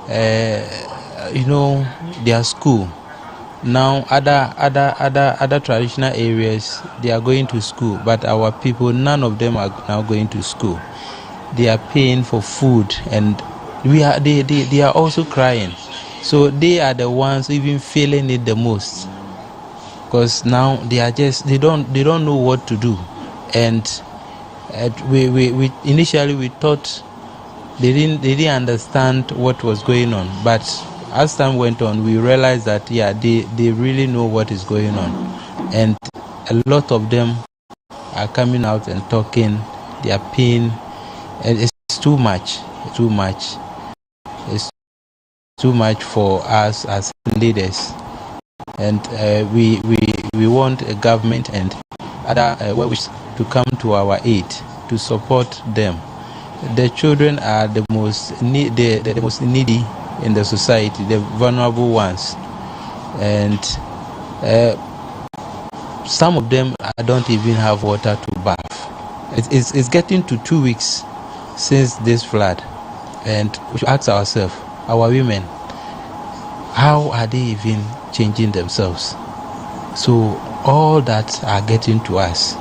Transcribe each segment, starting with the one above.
their school. Now other traditional areas, they are going to school, but our people, none of them are now going to school. They are paying for food, and they are also crying. So they are the ones even feeling it the most, because now they don't know what to do. And we initially we thought they didn't understand what was going on, but as time went on, we realized that they really know what is going on, and a lot of them are coming out and talking their pain. And it's too much. It's too much for us as leaders, and we want a government and other to come to our aid to support them. The children are the most needy in the society, the vulnerable ones, and some of them don't even have water to bath. It's getting to 2 weeks since this flood, and we should ask ourselves, our women, how are they even changing themselves? So all that are getting to us,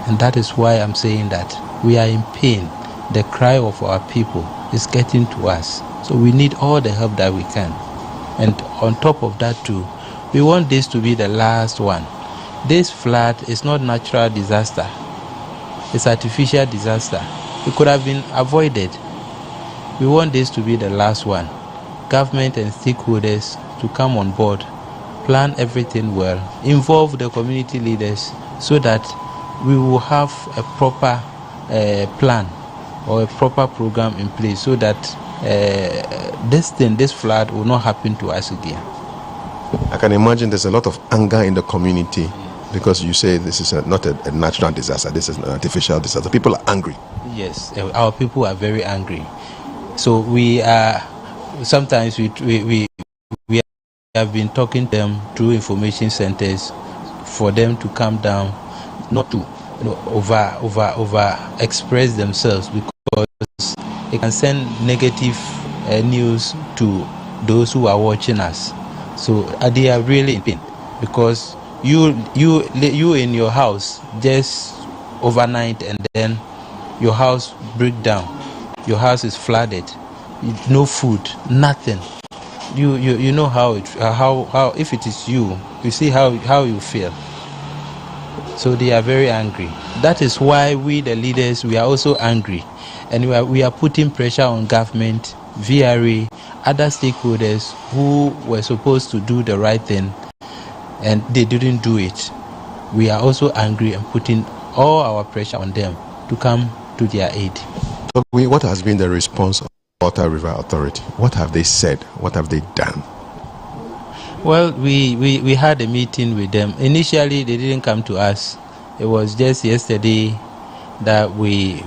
and that is why I'm saying that we are in pain. The cry of our people is getting to us, so we need all the help that we can. And on top of that too, we want this to be the last one. This flood is not natural disaster, it's artificial disaster. It could have been avoided. We want this to be the last one. Government and stakeholders to come on board, plan everything well, involve the community leaders, so that we will have a proper plan or a proper program in place, so that this flood will not happen to us again. I can imagine there's a lot of anger in the community, because you say this is not a natural disaster, this is an artificial disaster. People are angry. Yes, our people are very angry. So we are sometimes we have been talking to them through information centers for them to calm down, not to over express themselves, because it can send negative news to those who are watching us. So they are really in pain, because you in your house just overnight, and then your house break down, your house is flooded, no food, nothing. You know how if it is you see how you feel. So they are very angry. That is why we, the leaders, we are also angry, and we are putting pressure on government, VRA, other stakeholders who were supposed to do the right thing, and they didn't do it. We are also angry and putting all our pressure on them to come to their aid. So what has been the response of the Volta River Authority? What have they said? What have they done? Well, we had a meeting with them. Initially, they didn't come to us. It was just yesterday that we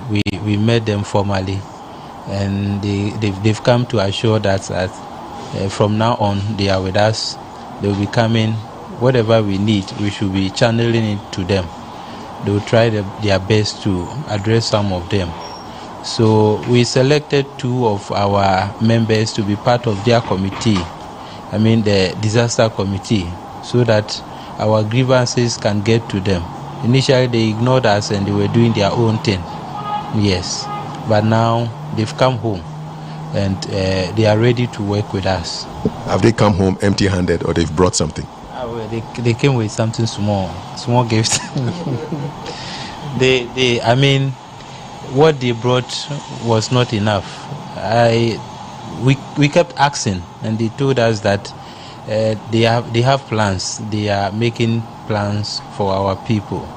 met them formally, and they've come to assure that from now on they are with us. They will be coming. Whatever we need, we should be channeling it to them. They will try their best to address some of them. So we selected 2 of our members to be part of their committee, the disaster committee, so that our grievances can get to them. Initially they ignored us and they were doing their own thing. Yes, but now they've come home, and they are ready to work with us. Have they come home empty-handed, or they've brought something? Well, they came with something small gifts. What they brought was not enough. We kept asking, and they told us that they have plans. They are making plans for our people,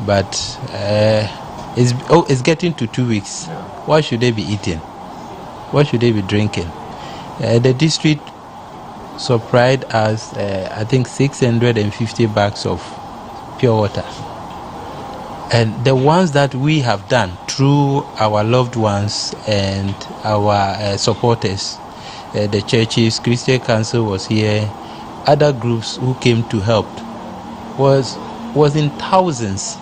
but it's getting to 2 weeks. What should they be eating? What should they be drinking? The district supplied us, I think, 650 bags of pure water. And the ones that we have done through our loved ones and our supporters, the churches, Christian Council was here, other groups who came to help, was in thousands.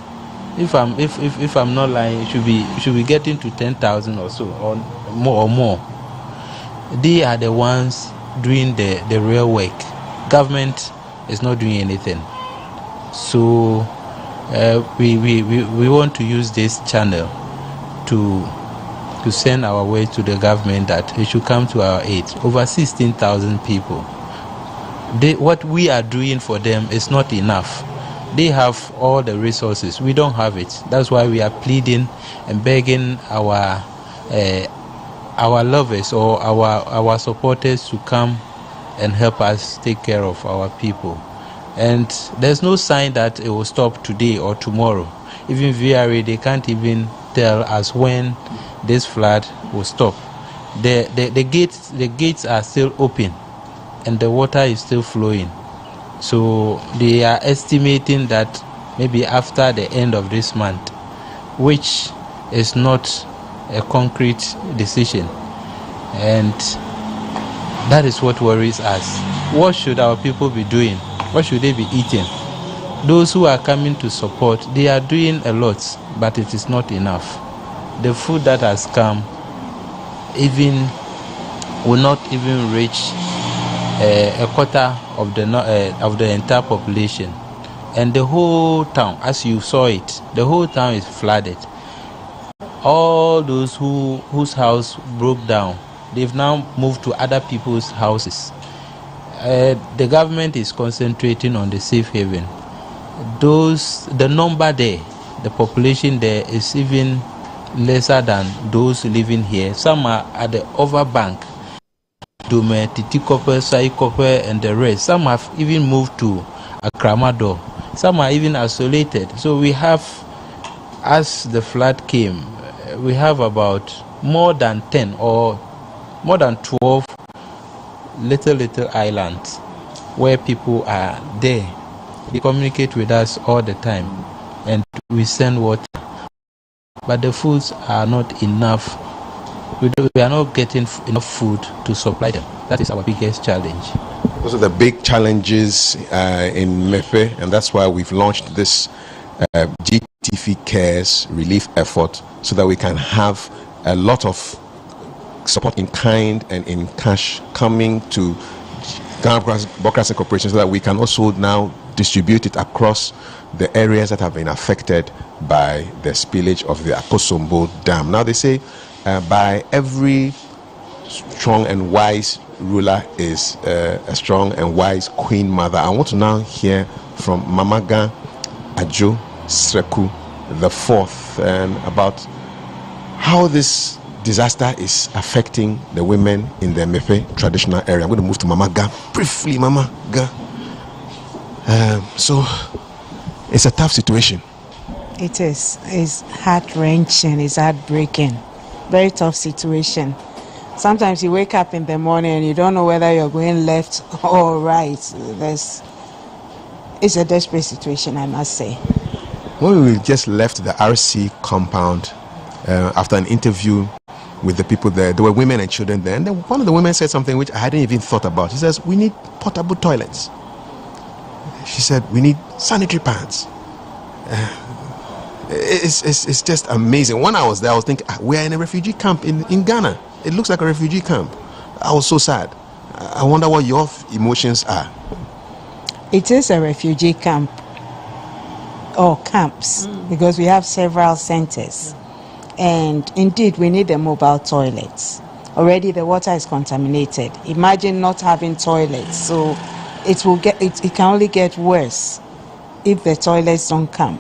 If I'm not lying, it should be getting to 10,000 or so, or more. They are the ones doing the real work. Government is not doing anything. So we want to use this channel to send our way to the government that it should come to our aid. Over 16,000 people. What we are doing for them is not enough. They have all the resources. We don't have it. That's why we are pleading and begging our lovers or our supporters to come and help us take care of our people. And there's no sign that it will stop today or tomorrow. Even VRA, they can't even tell us when this flood will stop. The gates are still open and the water is still flowing. So they are estimating that maybe after the end of this month, which is not a concrete decision. And that is what worries us. What should our people be doing? What should they be eating? Those who are coming to support, they are doing a lot, but it is not enough. The food that has come will not even reach a quarter of the entire population. And the whole town, as you saw it, the whole town is flooded. All those whose house broke down, they've now moved to other people's houses. The government is concentrating on the safe haven. The number there, the population there is even lesser than those living here. Some are at the overbank, Dume, Titikope, Saikope, and the rest. Some have even moved to Akramado. Some are even isolated. So we have, as the flood came, we have about more than 10 or more than 12 little islands where people are there. They communicate with us all the time and we send water, but the foods are not enough. We are not getting enough food to supply them. That is our biggest challenge. Those are the big challenges in Mefe, and that's why we've launched this GTV Cares relief effort, so that we can have a lot of support in kind and in cash coming to Ghana Broadcasting Corporation, so that we can also now distribute it across the areas that have been affected by the spillage of the Akosombo Dam. Now they say by every strong and wise ruler is a strong and wise queen mother. I want to now hear from Mamaga Ajo Sreku the fourth, and about how this disaster is affecting the women in the Mefe traditional area. I'm going to move to Mama Ga briefly. Mama Ga. So it's a tough situation. It is. It's heart-wrenching. It's heartbreaking. Very tough situation. Sometimes you wake up in the morning and you don't know whether you're going left or right. It's a desperate situation, I must say. When we just left the RC compound after an interview with the people there were women and children there, and then one of the women said something which I hadn't even thought about. She says, we need portable toilets. She said, we need sanitary pads. It's just amazing. When I was there, I was thinking, we're in a refugee camp in Ghana. It looks like a refugee camp. I was so sad. I wonder what your emotions are. It is a refugee camp or camps, because we have several centers. And indeed, we need the mobile toilets. Already the water is contaminated. Imagine not having toilets. So it can only get worse if the toilets don't come.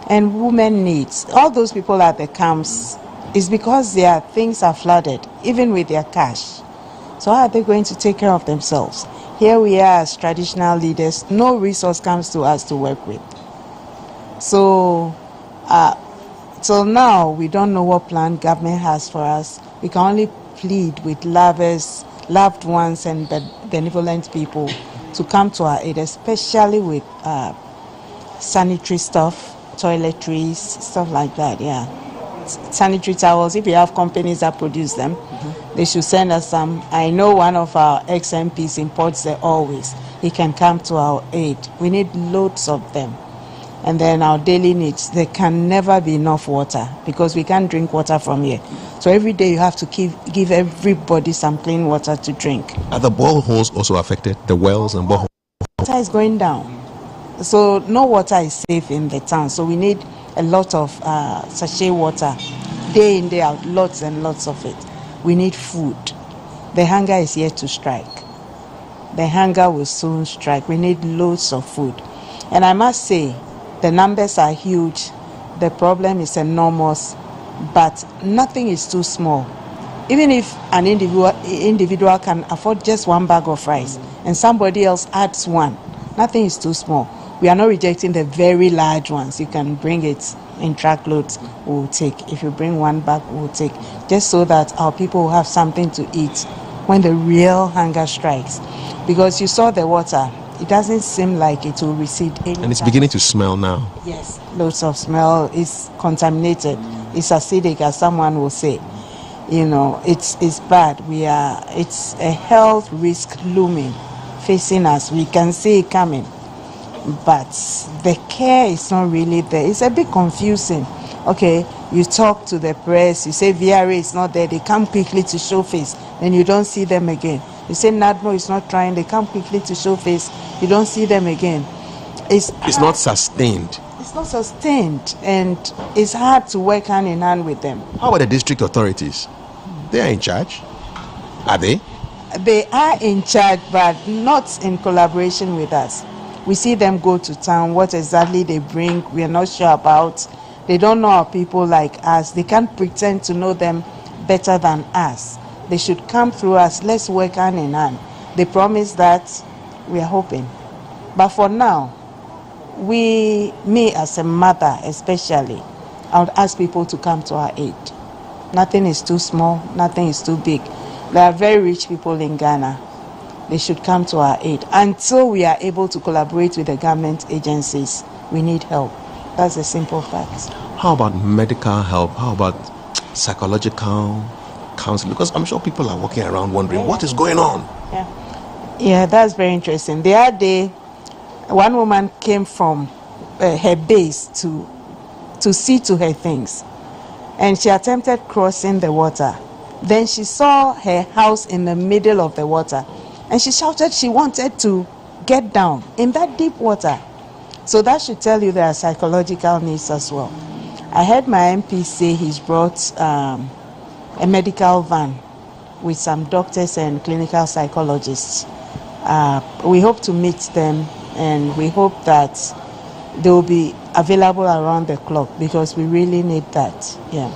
And women needs, all those people at the camps, is because their things are flooded, even with their cash. So how are they going to take care of themselves? Here we are as traditional leaders, no resource comes to us to work with. So till now, we don't know what plan government has for us. We can only plead with loved ones and benevolent people to come to our aid, especially with sanitary stuff, toiletries, stuff like that, yeah. Sanitary towels, if you have companies that produce them, they should send us some. I know one of our ex-MPs imports them always. He can come to our aid. We need loads of them. and then our daily needs. There can never be enough water because we can't drink water from here. So every day you have to give everybody some clean water to drink. Are the boreholes also affected? The wells and boreholes? Water is going down. So no water is safe in the town. So we need a lot of sachet water, day in, day out, lots and lots of it. We need food. The hunger is yet to strike. The hunger will soon strike. We need loads of food. And I must say, the numbers are huge. The problem is enormous, but nothing is too small. Even if an individual can afford just one bag of rice and somebody else adds one, nothing is too small. We are not rejecting the very large ones. You can bring it in truckloads, we'll take. If you bring one bag, we'll take. Just so that our people will have something to eat when the real hunger strikes. Because you saw the water, it doesn't seem like it will recede anytime. And it's beginning to smell now. Yes, loads of smell. It's contaminated. It's acidic, as someone will say. You know, it's bad. It's a health risk looming, facing us. We can see it coming, but the care is not really there. It's a bit confusing. Okay, you talk to the press, you say VRA is not there, they come quickly to show face, then you don't see them again. You say NADMO is not trying, they come quickly to show face, you don't see them again. It's not sustained. It's not sustained, and it's hard to work hand in hand with them. How about the district authorities? They are in charge. Are they? They are in charge, but not in collaboration with us. We see them go to town. What exactly they bring, we are not sure about. They don't know our people like us. They can't pretend to know them better than us. They should come through us. Let's work hand in hand. They promise that. We are hoping. But for now, me as a mother especially, I would ask people to come to our aid. Nothing is too small, nothing is too big. There are very rich people in Ghana. They should come to our aid. Until we are able to collaborate with the government agencies, we need help. That's a simple fact. How about medical help? How about psychological counseling? Because I'm sure people are walking around wondering, what is going on? Yeah, that's very interesting. The other day, one woman came from her base to see to her things. And she attempted crossing the water. Then she saw her house in the middle of the water. And she shouted she wanted to get down in that deep water. So that should tell you there are psychological needs as well. I heard my MP say he's brought a medical van with some doctors and clinical psychologists. We hope to meet them, and we hope that they will be available around the clock, because we really need that. Yeah.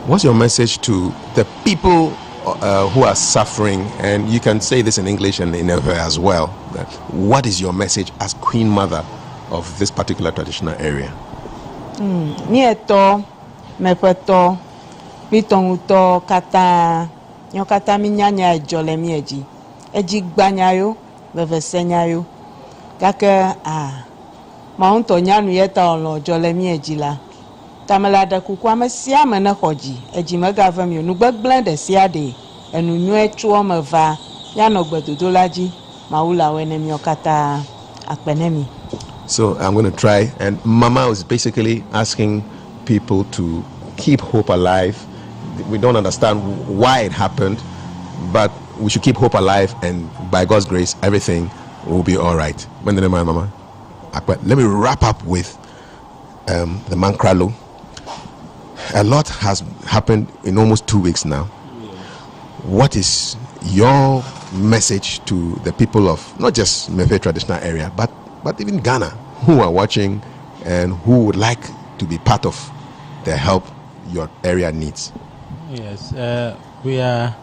What's your message to the people who are suffering? And you can say this in English and in Ewe as well. What is your message as Queen Mother of this particular traditional area? Nieto, mepeto, bitonguto kata, nyokata minyanya ejole mieji, ejigbanyayo, bevesenyayo, kake maunto nyanu yeta olo jole mieji la. Tamalada kukwa mesia mena hoji, ejime gavem yo nugbegblende siade, enu nyue chuo meva, yano gbedudolaji, maula wene miokata akpenemi. So I'm going to try, and Mama was basically asking people to keep hope alive. We don't understand why it happened, but we should keep hope alive, and by God's grace, everything will be all right. When the name of Mama? Let me wrap up with the Mankralo. A lot has happened in almost 2 weeks now. What is your message to the people of not just Mefe traditional area, but even Ghana, who are watching and who would like to be part of the help your area needs? Yes, we are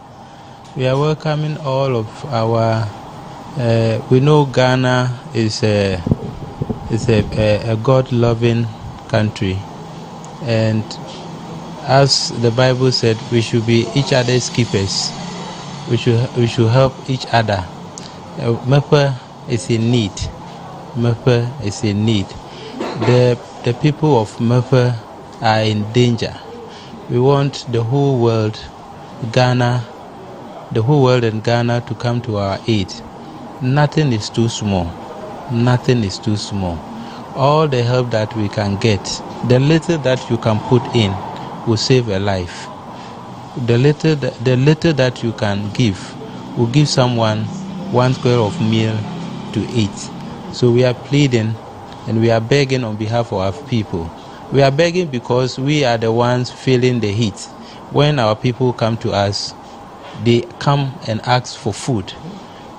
welcoming all of our. We know Ghana is a God-loving country, and as the Bible said, we should be each other's keepers. We should help each other. Mepe is in need. Mepe is in need. The people of Mepe are in danger. We want the whole world, Ghana, and Ghana to come to our aid. Nothing is too small. Nothing is too small. all the help that we can get, the little that you can put in will save a life. The little that you can give will give someone 1 square of meal to eat. So we are pleading and we are begging on behalf of our people. We are begging because we are the ones feeling the heat. When our people come to us, they come and ask for food.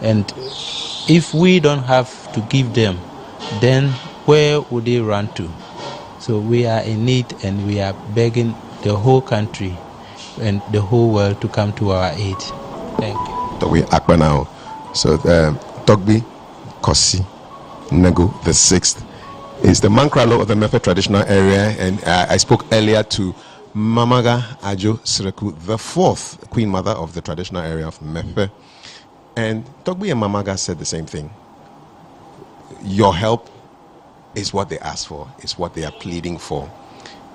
And if we don't have to give them, then where would they run to? So we are in need and we are begging the whole country and the whole world to come to our aid. Thank you. We Akpa now. So Togbi Kosi Nego the 6th is the Mankralo of the Mefe traditional area, and I spoke earlier to Mamaga Ajo Sreku, the 4th Queen Mother of the traditional area of Mefe. And Togbi and Mamaga said the same thing. Your help is what they ask for, is what they are pleading for.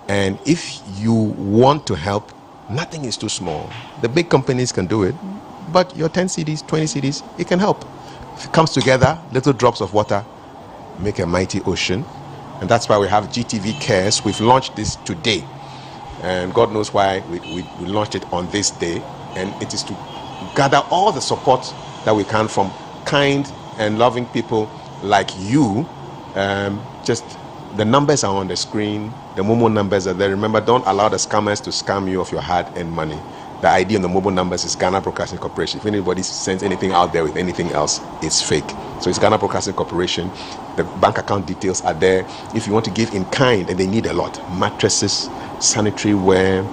And if you want to help, nothing is too small. The big companies can do it, but your 10 cedis, 20 cedis, it can help. If it comes together, little drops of water make a mighty ocean. And that's why we have GTV Cares. We've launched this today. And God knows why we launched it on this day. And it is to gather all the support that we can from kind and loving people like you. Just the numbers are on the screen. The Momo numbers are there. Remember, don't allow the scammers to scam you of your hard-earned money. The ID on the mobile numbers is Ghana Broadcasting Corporation. If anybody sends anything out there with anything else, it's fake. So it's Ghana Broadcasting Corporation. The bank account details are there. If you want to give in kind, and they need a lot: mattresses, sanitary ware,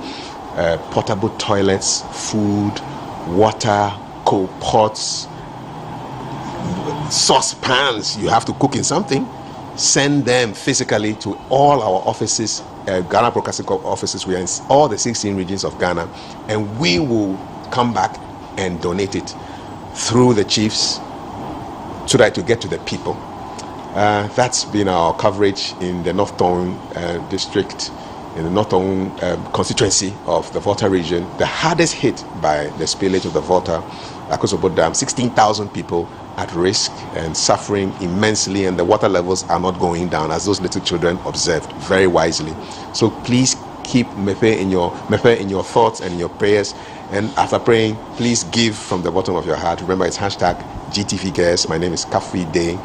portable toilets, food, water, coal pots, saucepans. You have to cook in something. Send them physically to all our offices, Ghana Broadcasting offices. We are in all the 16 regions of Ghana, and we will come back and donate it through the chiefs so that to get to the people. That's been our coverage in the North Town district, in the North Town constituency of the Volta region, the hardest hit by the spillage of the Volta Akosombo Dam. 16,000 people at risk and suffering immensely, and the water levels are not going down, as those little children observed very wisely. So please keep Mefe in your thoughts and in your prayers. And after praying, please give from the bottom of your heart. Remember, it's hashtag GTV Cares. My name is Kafi Day,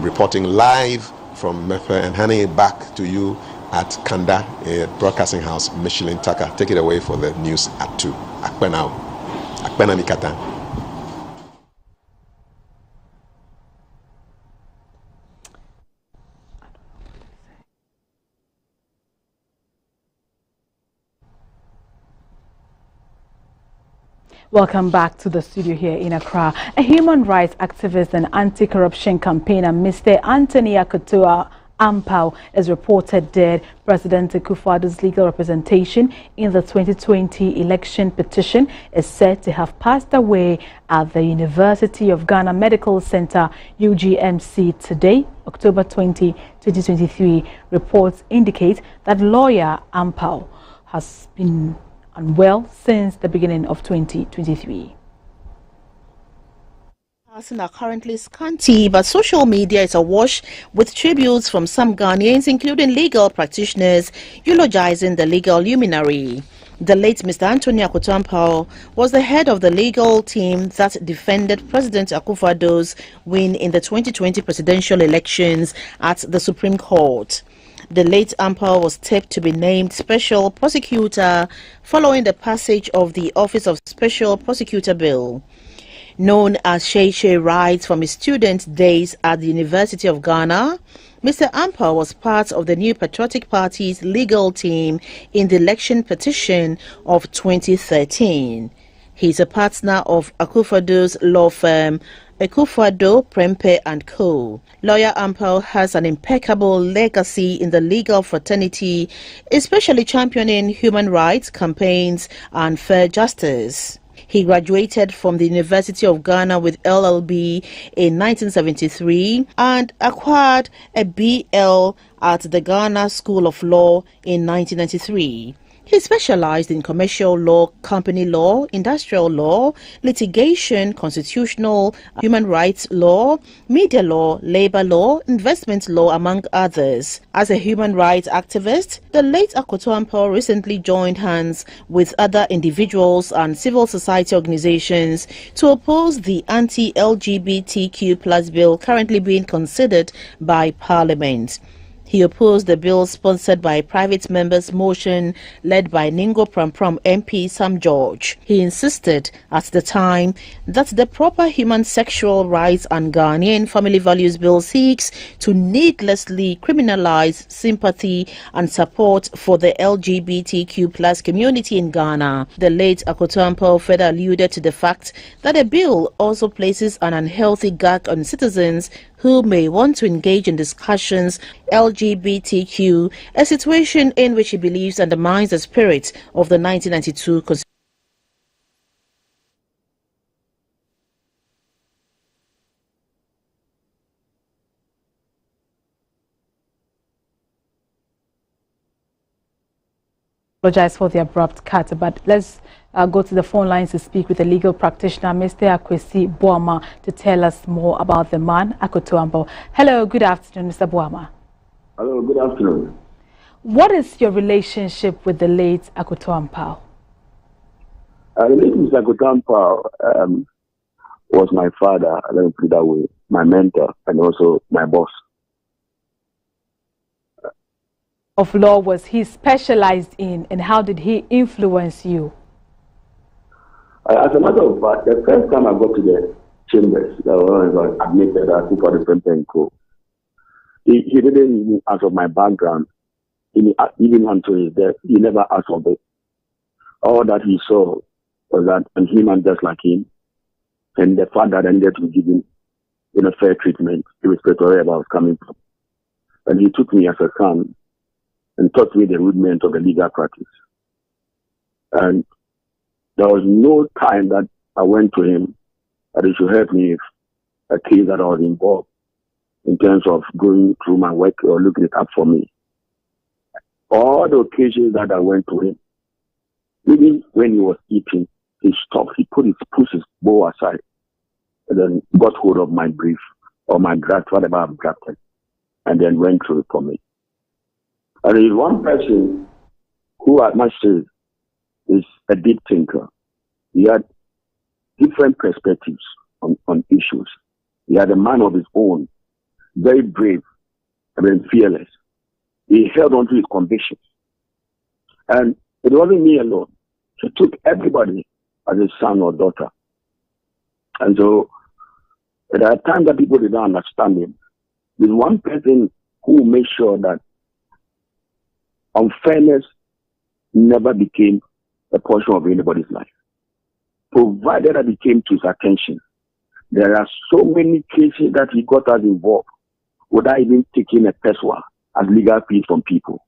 reporting live from Mefe and handing it back to you at Kanda Broadcasting House, Michelin Taka. Take it away for the news at 2. Akpe now. Akpe na mikata. Welcome back to the studio here in Accra. A human rights activist and anti-corruption campaigner, Mr. Anthony Akotua Ampao, is reported dead. President Akufo-Addo's legal representation in the 2020 election petition is said to have passed away at the University of Ghana Medical Center, UGMC, today, October 20, 2023. Reports indicate that lawyer Ampao has been unwell since the beginning of 2023. Are currently scanty, but social media is awash with tributes from some Ghanaians, including legal practitioners, eulogizing the legal luminary. The late Mr. Anthony Akotua Ampao was the head of the legal team that defended President Akufo-Addo's win in the 2020 presidential elections at the Supreme Court. The late Ampao was tipped to be named Special Prosecutor following the passage of the Office of Special Prosecutor Bill. Known as Shei writes from his student days at the University of Ghana, Mr. Ampao was part of the New Patriotic Party's legal team in the election petition of 2013. He is a partner of Akufo-Addo's law firm, Akufo-Addo, Prempeh & Co. Lawyer Ampao has an impeccable legacy in the legal fraternity, especially championing human rights campaigns and fair justice. He graduated from the University of Ghana with LLB in 1973 and acquired a BL at the Ghana School of Law in 1993. He specialized in commercial law, company law, industrial law, litigation, constitutional, human rights law, media law, labor law, investment law, among others. As a human rights activist, the late Akoto Ampao recently joined hands with other individuals and civil society organizations to oppose the anti-LGBTQ+ bill currently being considered by Parliament. He opposed the bill sponsored by a private member's motion led by Ningo Prampram MP Sam George. He insisted at the time that the proper human sexual rights and Ghanaian family values bill seeks to needlessly criminalize sympathy and support for the LGBTQ+ community in Ghana. The late Akoto Ampao further alluded to the fact that the bill also places an unhealthy gag on citizens who may want to engage in discussions LGBTQ, a situation in which he believes undermines the spirit of the 1992 Constitution. Apologize for the abrupt cut, but let's go to the phone lines to speak with the legal practitioner, Mr. Akwesi Boama, to tell us more about the man, Akoto Ampao. Hello, good afternoon, Mr. Boama. Hello, good afternoon. What is your relationship with the late Akoto Ampao? The late Mr. Akoto Ampao was my father, let me put it that way, my mentor, and also my boss. Of law was he specialized in, and how did he influence you? As a matter of fact, the first time I got to the chambers, I was admitted as for the Pempen Co. He didn't even ask of my background, even until his death. He never asked of it. All that he saw was that I'm human just like him, and the fact that I needed to give him a fair treatment, irrespective of where I was coming from. And he took me as a son and taught me the rudiment of the legal practice. And there was no time that I went to him that he should help me with a case that I was involved in terms of going through my work or looking it up for me. All the occasions that I went to him, even when he was eating, he stopped, he pushed his bowl aside and then got hold of my brief or my draft, whatever I've drafted, and then went through it for me. And there is one person who I must say is a deep thinker. He had different perspectives on issues. He had a mind of his own, very brave, fearless. He held on to his convictions. And it wasn't me alone. He took everybody as his son or daughter. And so there are times that people did not understand him. There's one person who made sure that unfairness never became a portion of anybody's life. Provided that it came to his attention, there are so many cases that he got us involved without even taking a pesewa as legal fees from people.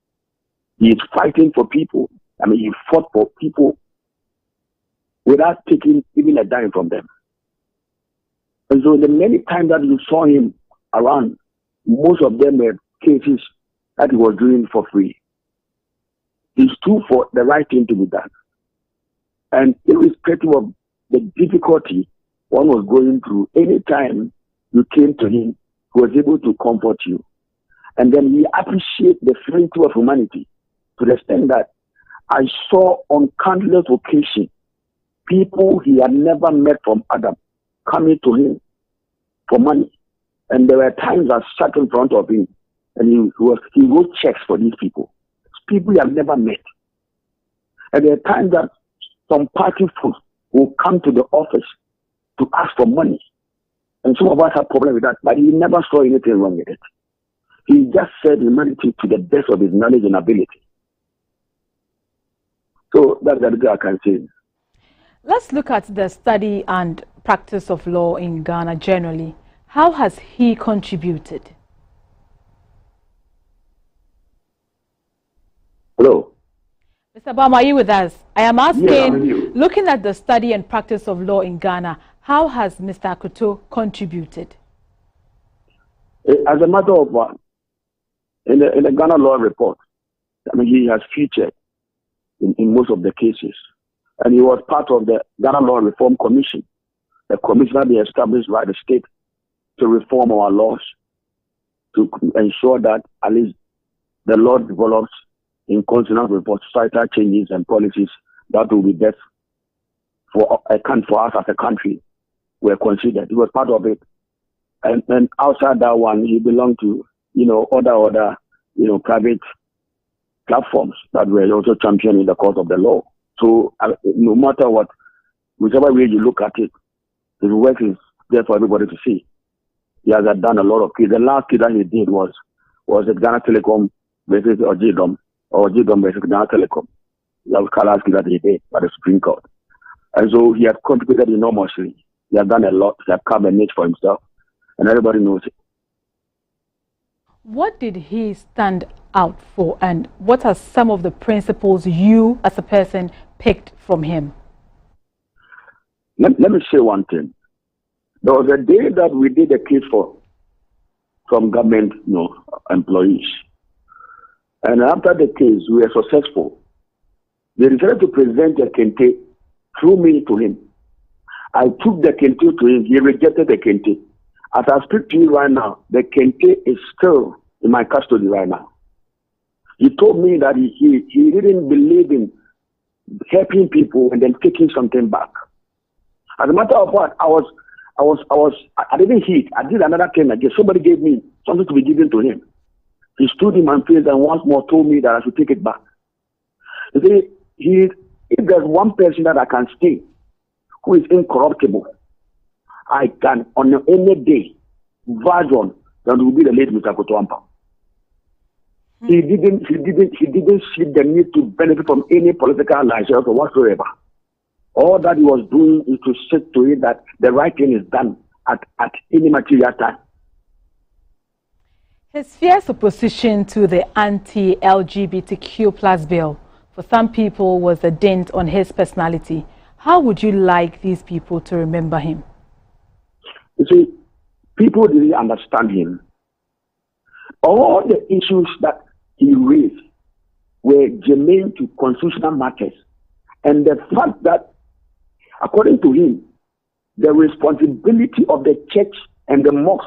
He is fighting for people. He fought for people without taking even a dime from them. And so the many times that you saw him around, most of them were cases that he was doing for free. He stood for the right thing to be done. And irrespective of the difficulty one was going through, any time you came to him, he was able to comfort you. And then he appreciated the frailty of humanity to the extent that I saw on countless occasions people he had never met from Adam coming to him for money. And there were times I sat in front of him and he wrote checks for these people. People he had never met. And there are times that some party folks will come to the office to ask for money. And some of us have problems with that, but he never saw anything wrong with it. He just said humanity to the best of his knowledge and ability. So that's the thing I can say. Let's look at the study and practice of law in Ghana generally. How has he contributed? Hello. Mr. Boama, are you with us? I am asking, yeah, I'm with you. Looking at the study and practice of law in Ghana, how has Mr. Akoto contributed? As a matter of in the Ghana Law Report, he has featured in most of the cases. And he was part of the Ghana Law Reform Commission, a commission that they established by the state to reform our laws, to ensure that at least the law develops in consonance with societal changes and policies that will be best for us as a country were considered. He was part of it. And outside that one, he belonged to, other private platforms that were also championing the cause of the law. So no matter what, whichever way you look at it, his work is there for everybody to see. He has done a lot of cases. The last case that he did was at Ghana Telecom versus Ojidom, or Ojidom versus Ghana Telecom. That was the last case that he did by the Supreme Court. And so he has contributed enormously. He has done a lot. He has carved a niche for himself. And everybody knows it. What did he stand out for, and what are some of the principles you as a person picked from him? Let me say one thing. There was a day that we did a case from government employees. And after the case, we were successful. They decided to present a kente through me to him. I took the kente to him. He rejected the kente. As I speak to you right now, the kente is still in my custody right now. He told me that he didn't believe in helping people and then taking something back. As a matter of fact, I didn't hit. I did another thing again. Somebody gave me something to be given to him. He stood in my face and once more told me that I should take it back. You see, if there's one person that I can stay who is incorruptible, I can on any day verge on that will be the late Mr. Kotoampa. He didn't see the need to benefit from any political license or whatsoever. All that he was doing is to sit to it that the right thing is done at any material time. His fierce opposition to the anti-LGBTQ plus bill for some people was a dent on his personality. How would you like these people to remember him? You see, people didn't understand him. All the issues that he raised were germane to constitutional matters. And the fact that, according to him, the responsibility of the church and the mosque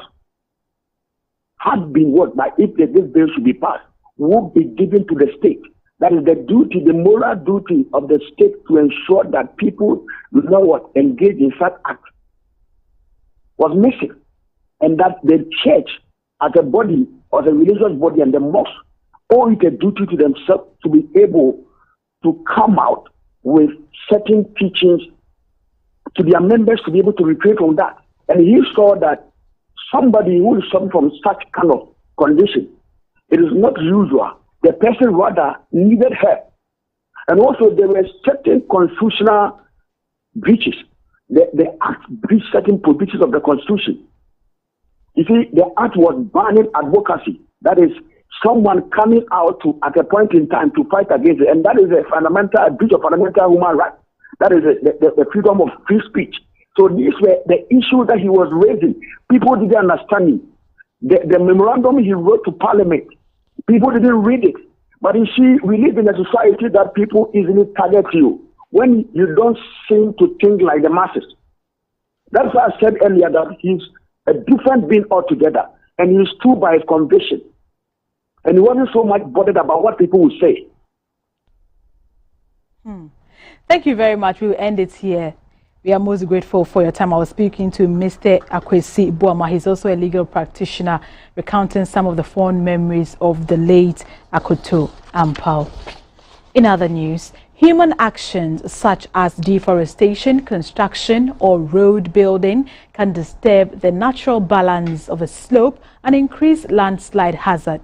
had been what, by if this bill should be passed, would be given to the state. That is the duty, the moral duty of the state to ensure that people engage in such acts was missing. And that the church as a body, as a religious body, and the mosque owe it a duty to themselves to be able to come out with certain teachings to their members to be able to refrain from that. And he saw that somebody who is suffering from such kind of condition, it is not usual. The person rather needed help. And also there were certain constitutional breaches. The act breached certain provisions of the Constitution. You see, the act was banning advocacy. That is, someone coming out at a point in time to fight against it. And that is a breach of fundamental human rights. That is the freedom of free speech. So these were the issues that he was raising. People didn't understand him. The memorandum he wrote to Parliament, people didn't read it. But you see, we live in a society that people easily target you when you don't seem to think like the masses. That's why I said earlier that he's a different being altogether. And he stood by his conviction. And he wasn't so much bothered about what people would say. Thank you very much. We'll end it here. We are most grateful for your time. I was speaking to Mr. Akwesi Boama. He's also a legal practitioner, recounting some of the fond memories of the late Akoto Ampao. In other news, human actions such as deforestation, construction, or road building can disturb the natural balance of a slope and increase landslide hazard.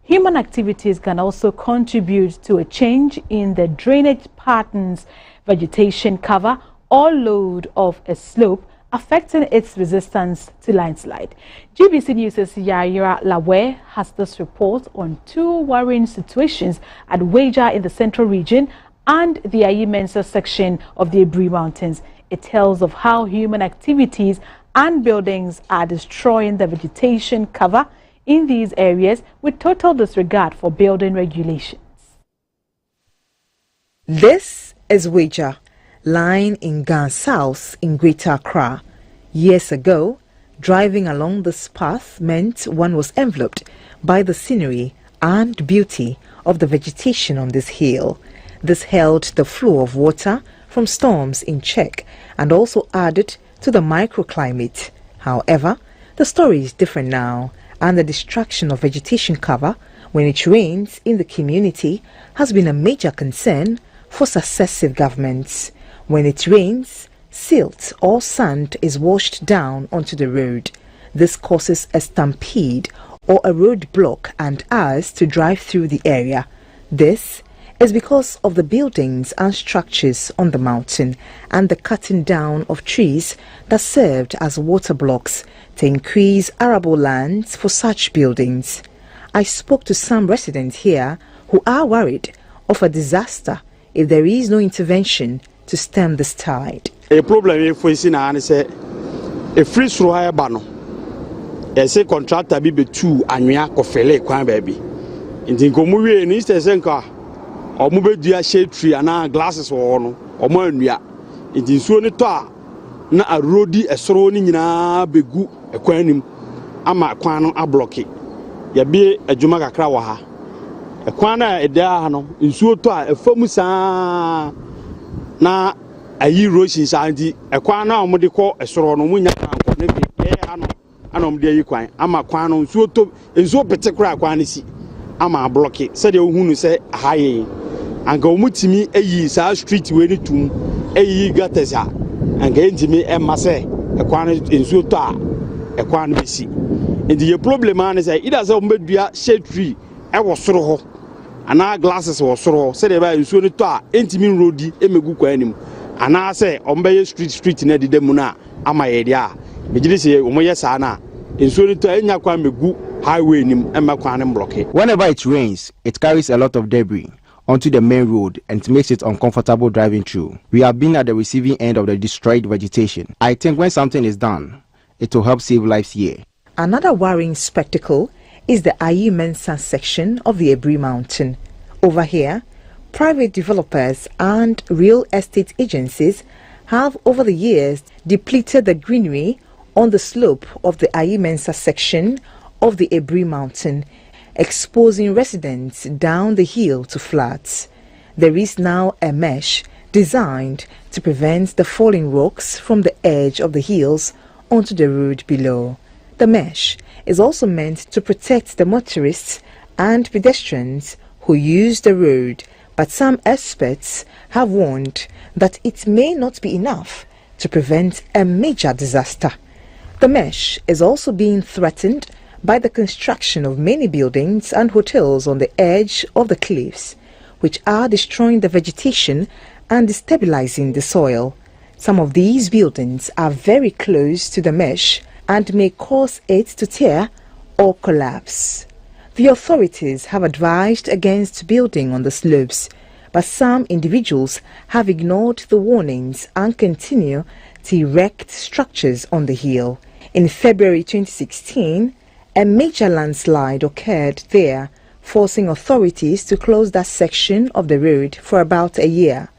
Human activities can also contribute to a change in the drainage patterns, vegetation cover, or load of a slope, affecting its resistance to landslide. GBC News' Yaira Lawe has this report on two worrying situations at Weja in the central region and the Ayi Mensa section of the Ebri Mountains. It tells of how human activities and buildings are destroying the vegetation cover in these areas with total disregard for building regulations. This is Weja, lying in Gan South in Greater Accra. Years ago, driving along this path meant one was enveloped by the scenery and beauty of the vegetation on this hill. This held the flow of water from storms in check and also added to the microclimate. However, the story is different now, and the destruction of vegetation cover when it rains in the community has been a major concern for successive governments. When it rains, silt or sand is washed down onto the road. This causes a stampede or a roadblock and hours to drive through the area. This is because of the buildings and structures on the mountain and the cutting down of trees that served as water blocks to increase arable lands for such buildings. I spoke to some residents here who are worried of a disaster if there is no intervention to stem this tide. A problem if we see now is a free throw higher bano. As a contractor be two and we are kofele kwan baby. In the Gomuwe in East Senka or move dia shade tree and our glasses or more in ya. In the Sunita na a roady a surrounding na begu a quanim ama quano a blocky. Ya be a Jumaga Krawaha. A quana a deano in Suta a fomusa na ayi roshi santi e kwan na omde ko esoro no munya anko na bi anom de ayi kwan ama kwan no nsuo to nsuo pete kra kwan si ama block se de ohunu se haye anka omutimi ayi sa street we ni tum ayi gatesa anka entimi e mase e kwan nsuo to a e kwan bi si ndi ye problem an se ida se ombedua shade tree e wo soro ho ana glasses wo soro se de ba nsuo ni to a entimi roadi emegu kwan anim ana say ombeye street na dide mu na ama yede a megide se omoye sa na enso ni to enya kwa megu highway nim emma kwan nim block. Whenever it rains, it carries a lot of debris onto the main road and it makes it uncomfortable driving through. We have been at the receiving end of the destroyed vegetation. I think when something is done, it will help save lives here. Another worrying spectacle is the Ayi Mensa section of the Ebri Mountain. Over here, private developers and real estate agencies have over the years depleted the greenery on the slope of the Ayi Mensa section of the Ebri Mountain, exposing residents down the hill to floods. There is now a mesh designed to prevent the falling rocks from the edge of the hills onto the road below. The mesh is also meant to protect the motorists and pedestrians who use the road, but some experts have warned that it may not be enough to prevent a major disaster. The mesh is also being threatened by the construction of many buildings and hotels on the edge of the cliffs, which are destroying the vegetation and destabilizing the soil. Some of these buildings are very close to the mesh and may cause it to tear or collapse. The authorities have advised against building on the slopes, but some individuals have ignored the warnings and continue to erect structures on the hill. In February 2016, a major landslide occurred there, forcing authorities to close that section of the road for about a year.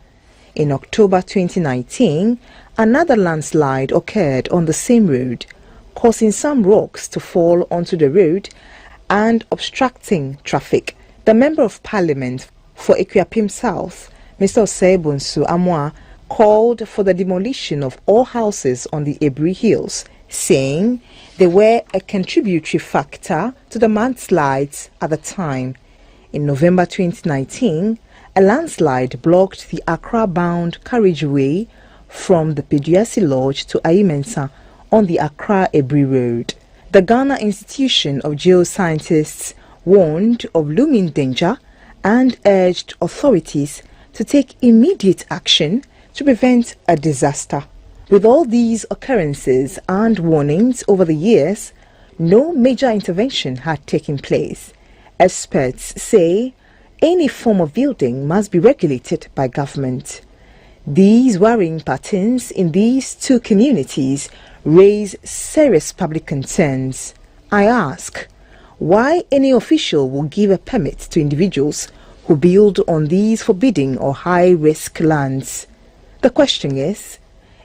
In October 2019, another landslide occurred on the same road, causing some rocks to fall onto the road and obstructing traffic. The Member of Parliament for Equiapim South, Mr. Osebunsu Amwa, called for the demolition of all houses on the Ebri Hills, saying they were a contributory factor to the mudslides at the time. In November 2019, a landslide blocked the Accra-bound carriageway from the Peduasi Lodge to Ayi Mensa on the Accra-Ebri Road. The Ghana Institution of Geoscientists warned of looming danger and urged authorities to take immediate action to prevent a disaster. With all these occurrences and warnings over the years, no major intervention had taken place. Experts say any form of building must be regulated by government. These worrying patterns in these two communities raise serious public concerns. I ask, why any official will give a permit to individuals who build on these forbidding or high-risk lands. The question is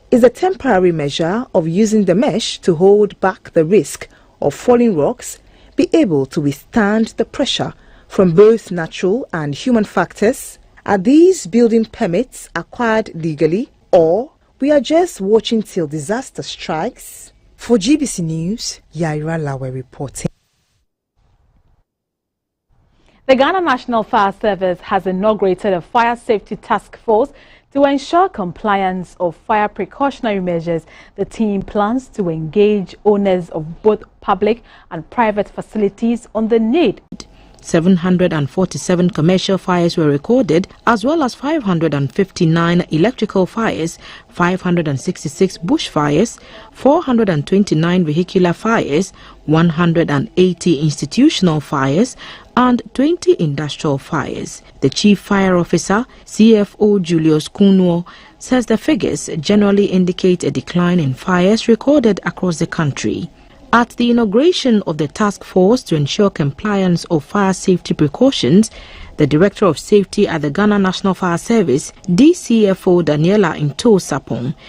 the temporary measure of using the mesh to hold back the risk of falling rocks be able to withstand the pressure from both natural and human factors? Are these building permits acquired legally, or we are just watching till disaster strikes? For GBC News, Yaira Lawe reporting. The Ghana National Fire Service has inaugurated a fire safety task force to ensure compliance of fire precautionary measures. The team plans to engage owners of both public and private facilities on the need. 747 commercial fires were recorded, as well as 559 electrical fires, 566 bush fires, 429 vehicular fires, 180 institutional fires, and 20 industrial fires. The Chief Fire Officer, CFO Julius Kunuo, says the figures generally indicate a decline in fires recorded across the country. At the inauguration of the task force to ensure compliance of fire safety precautions, the Director of Safety at the Ghana National Fire Service, DCFO Daniela Into Sapong,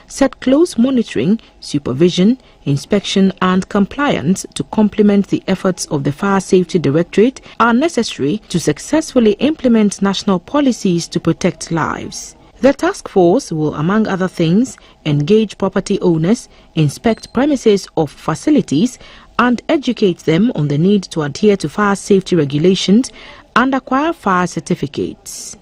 said close monitoring, supervision, inspection and compliance to complement the efforts of the Fire Safety Directorate are necessary to successfully implement national policies to protect lives. The task force will, among other things, engage property owners, inspect premises of facilities, and educate them on the need to adhere to fire safety regulations and acquire fire certificates.